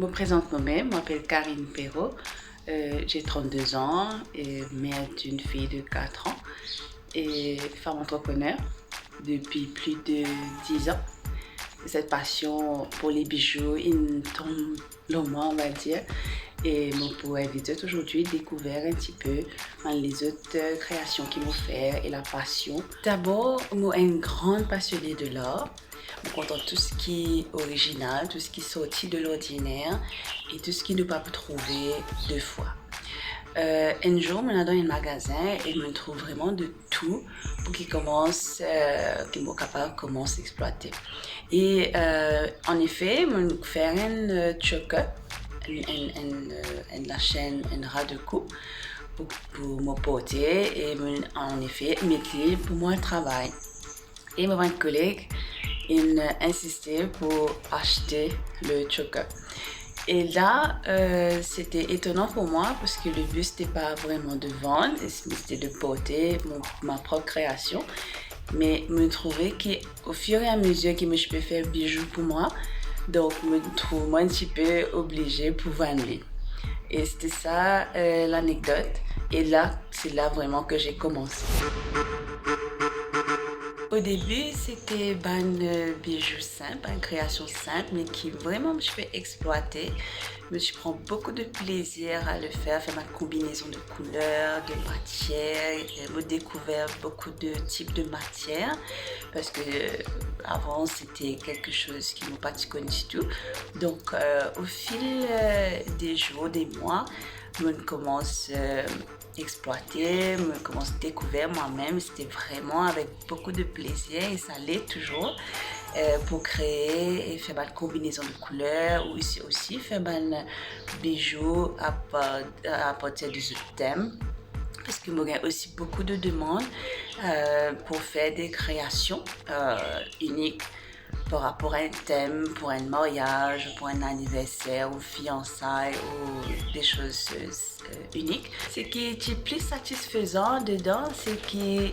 Je me présente moi-même, je m'appelle Karine Perrault, j'ai 32 ans, et mère d'une fille de 4 ans et femme entrepreneur depuis plus de 10 ans. Cette passion pour les bijoux, il tombe longuement, on va dire, et mon pour inviter aujourd'hui découvrir un petit peu les autres créations qui m'ont fait et la passion. D'abord, moi, une grande passionnée de l'art. Je contente tout ce qui est original, tout ce qui est sorti de l'ordinaire et tout ce qui ne peut pas trouver deux fois. Un jour, je suis dans un magasin et je trouve vraiment de tout pour qu'ils commencent, qu'ils soient capables de commencer à exploiter. Et en effet, je fais un choker, la chaîne, un ras de cou pour me porter et en effet, mettre pour moi le travail. Et mon collègue il insistait pour acheter le choker. Et là, c'était étonnant pour moi parce que le but, c'était pas vraiment de vendre, c'était de porter ma propre création. Mais je me trouvais qu'au fur et à mesure que je peux faire bijoux pour moi, donc je me trouve un petit peu obligée pour vendre. Et c'était ça l'anecdote. Et là, c'est là vraiment que j'ai commencé. Au début, c'était un bijou simple, une création simple, mais qui vraiment je fais exploiter. Je prends beaucoup de plaisir à le faire ma combinaison de couleurs, de matières. J'ai découvert beaucoup de types de matières parce que avant c'était quelque chose qui ne m'a pas connu du tout. Donc au fil des jours, des mois, je commence exploiter, me commence à découvrir moi-même. C'était vraiment avec beaucoup de plaisir et ça l'est toujours pour créer et faire une combinaison de couleurs ou aussi faire un bijou à partir de ce thème. Parce que moi, j'ai aussi beaucoup de demandes pour faire des créations uniques par rapport à un thème, pour un mariage, pour un anniversaire ou fiançailles ou des choses uniques. Ce qui est plus satisfaisant dedans, c'est que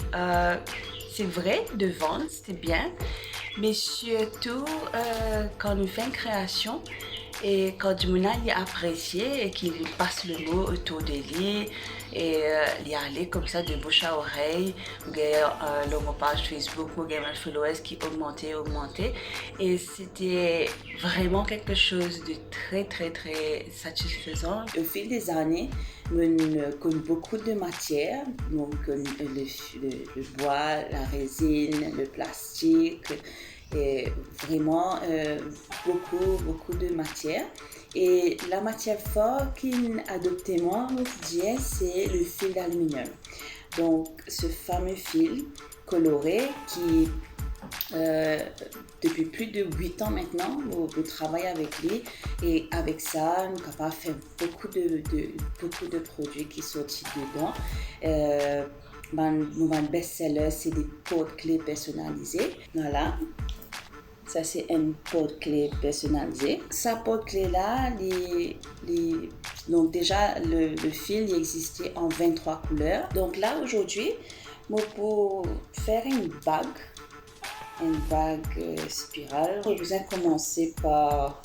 c'est vrai de vendre, c'est bien, mais surtout quand on fait une création et quand du monde y apprécie et qu'il passe le mot autour de lui et y aller comme ça de bouche à oreille, mon page Facebook, mes followers qui augmentaient et c'était vraiment quelque chose de très très très satisfaisant. Au fil des années, je connais beaucoup de matières, donc le bois, la résine, le plastique, et vraiment beaucoup de matières. Et la matière forte qu'il adopté moi, c'est le fil d'aluminium. Donc ce fameux fil coloré qui depuis plus de 8 ans maintenant, je travaille avec lui et avec ça, nous sommes capables de faire beaucoup de produits qui sont sortis dedans. Mon best-seller, c'est des porte-clés personnalisés. Voilà. Ça, c'est un porte-clés personnalisé. Sa porte-clés-là, donc déjà, le fil il existait en 23 couleurs. Donc là, aujourd'hui, pour faire une bague spirale, j'ai besoin de commencer par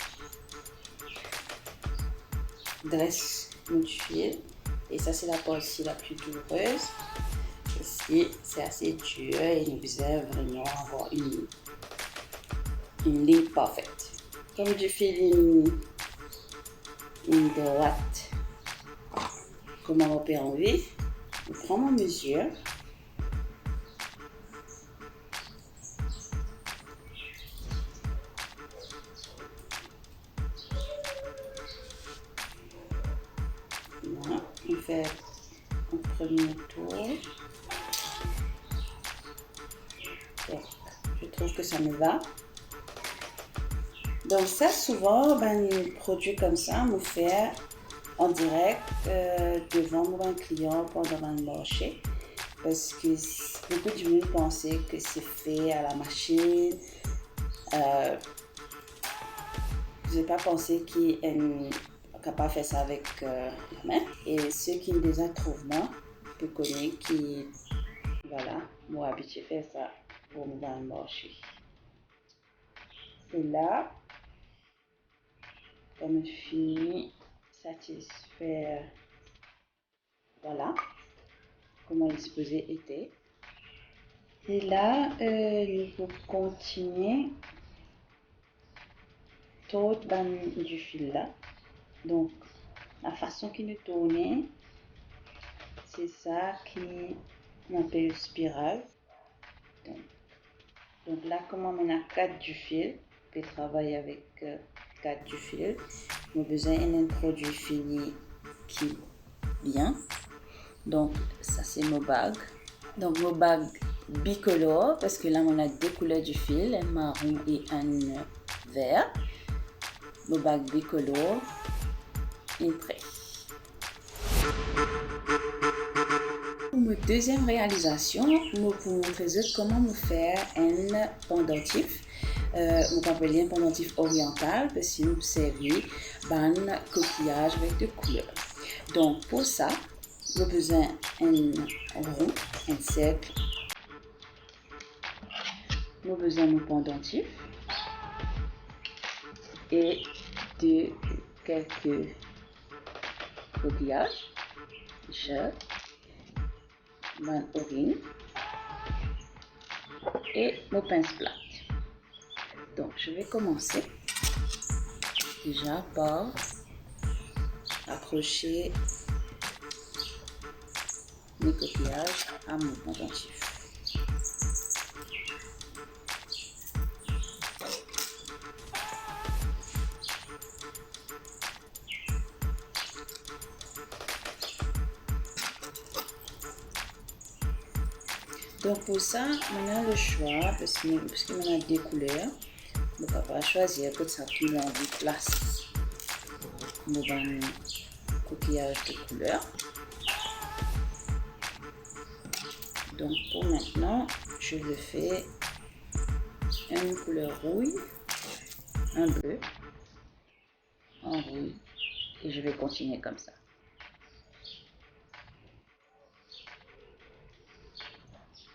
dresser notre fil. Et ça, c'est la partie la plus douloureuse. Ici, c'est assez dur et nous besoin vraiment avoir une ligne parfaite. Comme je fais une droite, comme on peut enlever, je prends ma mesure. Voilà, on fait un premier tour. Donc, je trouve que ça me va. Donc ça, souvent, un produit comme ça, me fait en direct devant un client pendant un marché. Parce que beaucoup de monde pensaient que c'est fait à la machine. Je n'ai pas pensé qu'il est capable de faire ça avec la main. Et ceux qui déjà trouvent moi, je connais qui, voilà, m'ont habitué à faire ça pour me dans le marché. Et là, Comme me fini satisfaire, voilà comment il supposé était. Et là, nous pouvons continuer tout du fil là. Donc, la façon qu'il nous tourne, c'est ça qui m'appelle spirale. Donc là, comme on a 4 du fil, on peut travailler avec 4 du fil. On a besoin d'un produit fini qui est bien. Donc, ça c'est mon bague. Donc, mon bague bicolore, parce que là, on a deux couleurs du fil, un marron et un vert. Mon bague bicolore, est prêt. Pour ma deuxième réalisation, nous pouvons montrer comment faire un pendentif. On appelle un pendentif oriental parce que nous servons un coquillage avec des couleurs. Donc pour ça, nous avons besoin d'un rond, un cercle. Nous avons besoin d'un pendentif et de quelques coquillages, mon o-ring et mon pince plate. Donc je vais commencer déjà par accrocher mes coquillages à mon pendentif. Donc pour ça, on a le choix, parce qu'on a deux couleurs, on ne peut pas choisir que ça tout en place. On va un coquillage de couleur. Donc pour maintenant, je le fais une couleur rouille, un bleu, un rouille, et je vais continuer comme ça.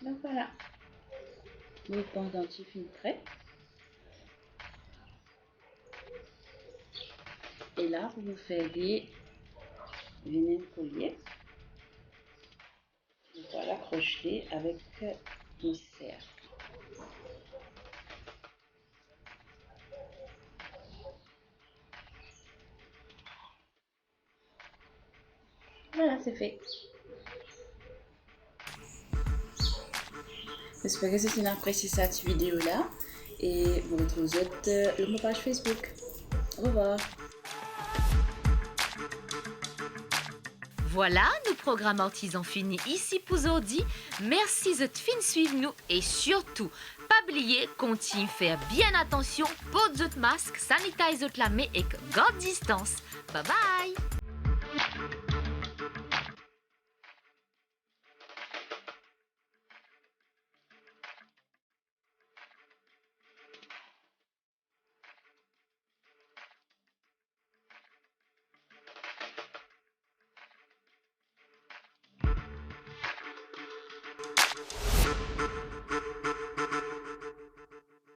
Donc voilà, le pendentif est prêt. Et là, pour vous faire des vinyles collier, on va l'accrocher avec mon cercle. Voilà, c'est fait. J'espère que vous avez apprécié cette vidéo-là et vous retrouvez sur ma page Facebook. Au revoir. Voilà, nous programme artisan fini ici pour aujourd'hui. Merci de fin suivre nous et surtout, pas oublier, continuez à faire bien attention, porte votre masque, sanitize votre la main et garde distance. Bye bye!